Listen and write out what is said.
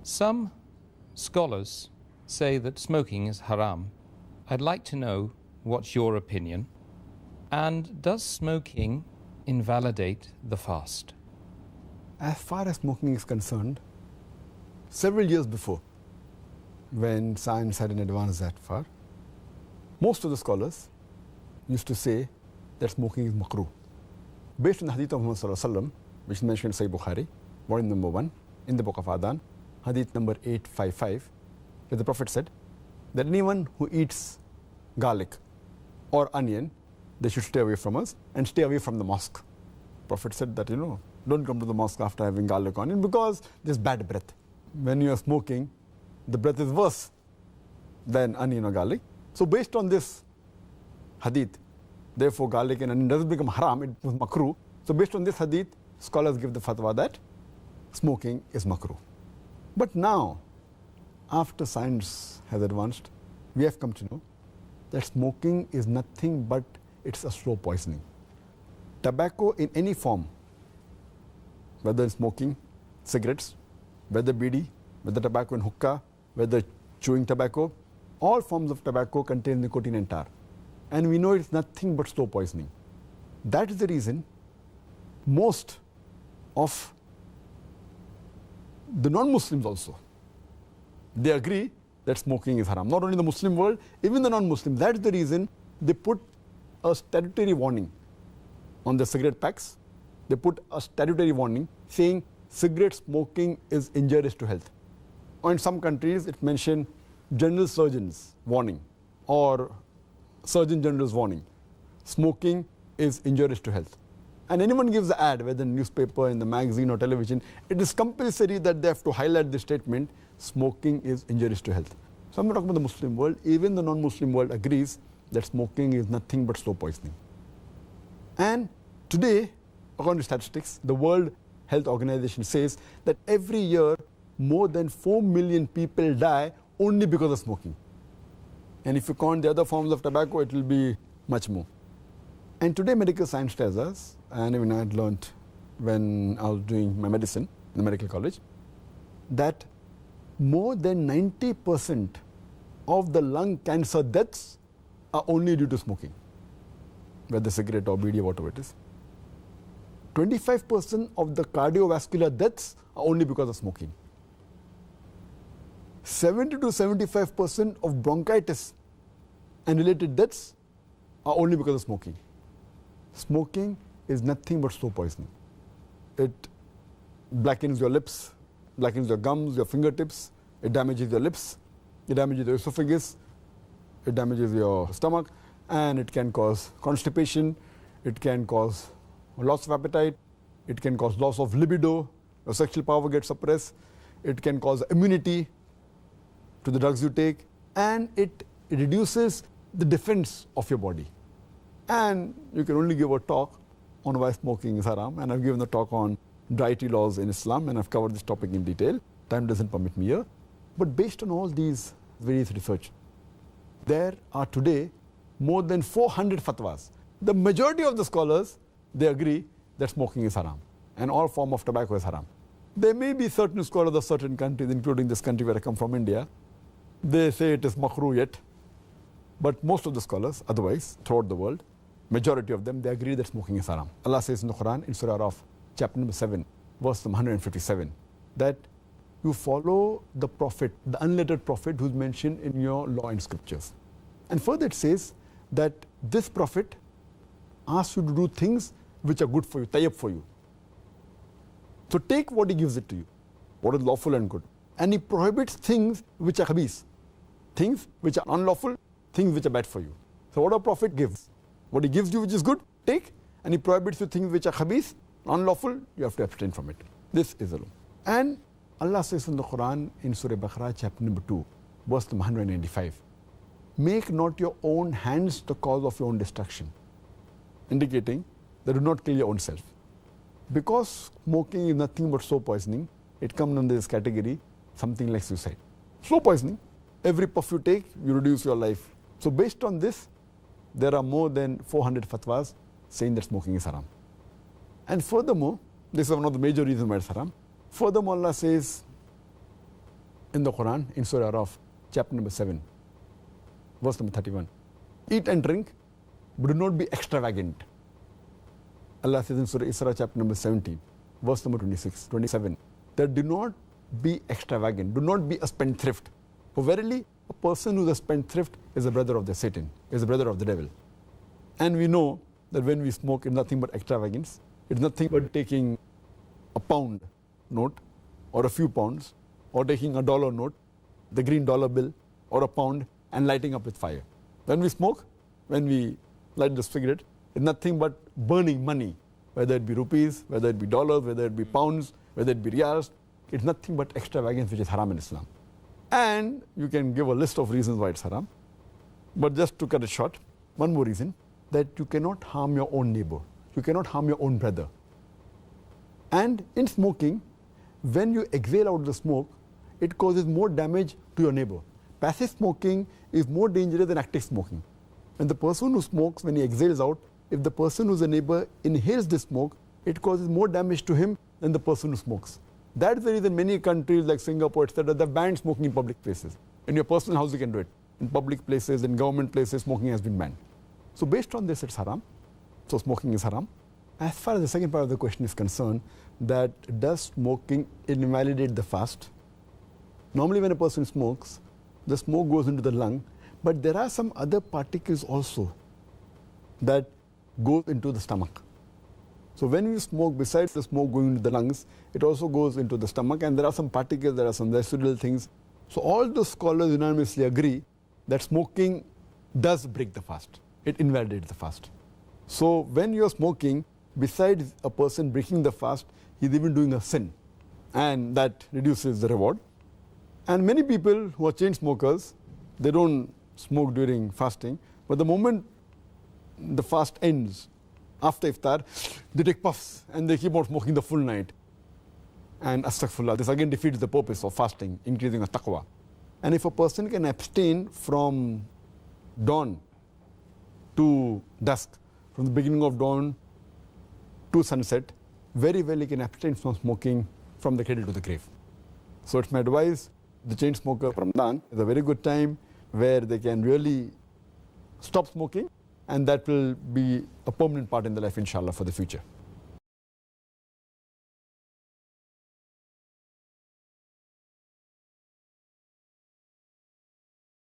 Some scholars say that smoking is haram. I'd like to know what's your opinion. And does smoking invalidate the fast? As far as smoking is concerned, several years before, when science hadn't advanced that far, most of the scholars used to say that smoking is makruh. Based on the hadith of Muhammad sallallahu alaihi wasallam, which is mentioned in Sahih Bukhari, volume number 1, in the book of Adhan, hadith number 855, where the Prophet said that anyone who eats garlic or onion, they should stay away from us and stay away from the mosque. Prophet said that, don't come to the mosque after having garlic or onion because there's bad breath. When you are smoking, the breath is worse than onion or garlic. So based on this hadith, therefore garlic and onion doesn't become haram, it was makruh. So based on this hadith, scholars give the fatwa that smoking is makruh. But now, after science has advanced, we have come to know that smoking is nothing but it's a slow poisoning. Tobacco in any form, whether smoking, cigarettes, whether bidi, whether tobacco in hookah, whether chewing tobacco, all forms of tobacco contain nicotine and tar. And we know it's nothing but slow poisoning. That is the reason most of the non-Muslims also, they agree that smoking is haram. Not only the Muslim world, even the non-Muslim. That's the reason they put a statutory warning on the cigarette packs. They put a statutory warning saying cigarette smoking is injurious to health. Or in some countries, it mentioned general surgeon's warning or surgeon general's warning. Smoking is injurious to health. And anyone gives the ad, whether in newspaper, in the magazine or television, it is compulsory that they have to highlight the statement, smoking is injurious to health. So I'm not talking about the Muslim world, even the non-Muslim world agrees that smoking is nothing but slow poisoning. And today, according to statistics, the World Health Organization says that every year more than 4 million people die only because of smoking. And if you count the other forms of tobacco, it will be much more. And today medical science tells us, and even I had learned when I was doing my medicine in the medical college, that more than 90% of the lung cancer deaths are only due to smoking, whether cigarette or bidi or whatever it is. 25% of the cardiovascular deaths are only because of smoking. 70 to 75% of bronchitis and related deaths are only because of smoking. Smoking is nothing but slow poisoning. It blackens your lips, blackens your gums, your fingertips, it damages your lips, it damages your esophagus, it damages your stomach, and it can cause constipation, it can cause loss of appetite, it can cause loss of libido, your sexual power gets suppressed, it can cause immunity to the drugs you take, and it reduces the defense of your body. And you can only give a talk on why smoking is haram, and I've given a talk on dietary laws in Islam, and I've covered this topic in detail. Time doesn't permit me here. But based on all these various research, there are today more than 400 fatwas. The majority of the scholars, they agree that smoking is haram, and all form of tobacco is haram. There may be certain scholars of certain countries, including this country where I come from, India, they say it is makruh yet. But most of the scholars, otherwise, throughout the world, majority of them, they agree that smoking is haram. Allah says in the Quran, in Surah Araf, chapter number 7, verse 157, that you follow the Prophet, the unlettered Prophet who's mentioned in your law and scriptures. And further it says that this Prophet asks you to do things which are good for you, tayyib for you. So take what he gives it to you, what is lawful and good. And he prohibits things which are khabith, things which are unlawful, things which are bad for you. So what a Prophet gives, what he gives you which is good, take, and he prohibits you things which are khabith, unlawful, you have to abstain from it. This is the law. And Allah says in the Quran, in Surah Baqarah, chapter number 2, verse number 195, make not your own hands the cause of your own destruction, indicating that do not kill your own self. Because smoking is nothing but slow poisoning, it comes under this category, something like suicide. Slow poisoning, every puff you take, you reduce your life. So based on this, there are more than 400 fatwas saying that smoking is haram. And furthermore, this is one of the major reasons why it's haram. Furthermore, Allah says in the Quran, in Surah Araf, chapter number 7, verse number 31. Eat and drink, but do not be extravagant. Allah says in Surah Isra, chapter number 17, verse number 27, that do not be extravagant, do not be a spendthrift. For verily, a person who is a spendthrift is a brother of the Satan, is a brother of the devil. And we know that when we smoke, it's nothing but extravagance. It's nothing but taking a pound note or a few pounds, or taking a dollar note, the green dollar bill, or a pound, and lighting up with fire. When we smoke, when we light the cigarette, it's nothing but burning money, whether it be rupees, whether it be dollars, whether it be pounds, whether it be riyals. It's nothing but extravagance, which is haram in Islam. And you can give a list of reasons why it's haram. But just to cut it short, one more reason, that you cannot harm your own neighbor. You cannot harm your own brother. And in smoking, when you exhale out the smoke, it causes more damage to your neighbor. Passive smoking is more dangerous than active smoking. And the person who smokes, when he exhales out, if the person who's a neighbor inhales the smoke, it causes more damage to him than the person who smokes. That's the reason many countries like Singapore, etc., they've banned smoking in public places. In your personal house, you can do it. In public places, in government places, smoking has been banned. So based on this, it's haram. So smoking is haram. As far as the second part of the question is concerned, that does smoking invalidate the fast? Normally when a person smokes, the smoke goes into the lung, but there are some other particles also that go into the stomach. So when you smoke, besides the smoke going into the lungs, it also goes into the stomach, and there are some particles, there are some residual things. So all the scholars unanimously agree that smoking does break the fast. It invalidates the fast. So when you're smoking, besides a person breaking the fast, he's even doing a sin, and that reduces the reward. And many people who are chain smokers, they don't smoke during fasting, but the moment the fast ends, after iftar, they take puffs and they keep on smoking the full night. And astaghfirullah, this again defeats the purpose of fasting, increasing of taqwa. And if a person can abstain from dawn to dusk, from the beginning of dawn to sunset, very well he can abstain from smoking from the cradle to the grave. So it's my advice, the chain smoker, Ramadan is a very good time where they can really stop smoking, and that will be a permanent part in their life, inshallah, for the future.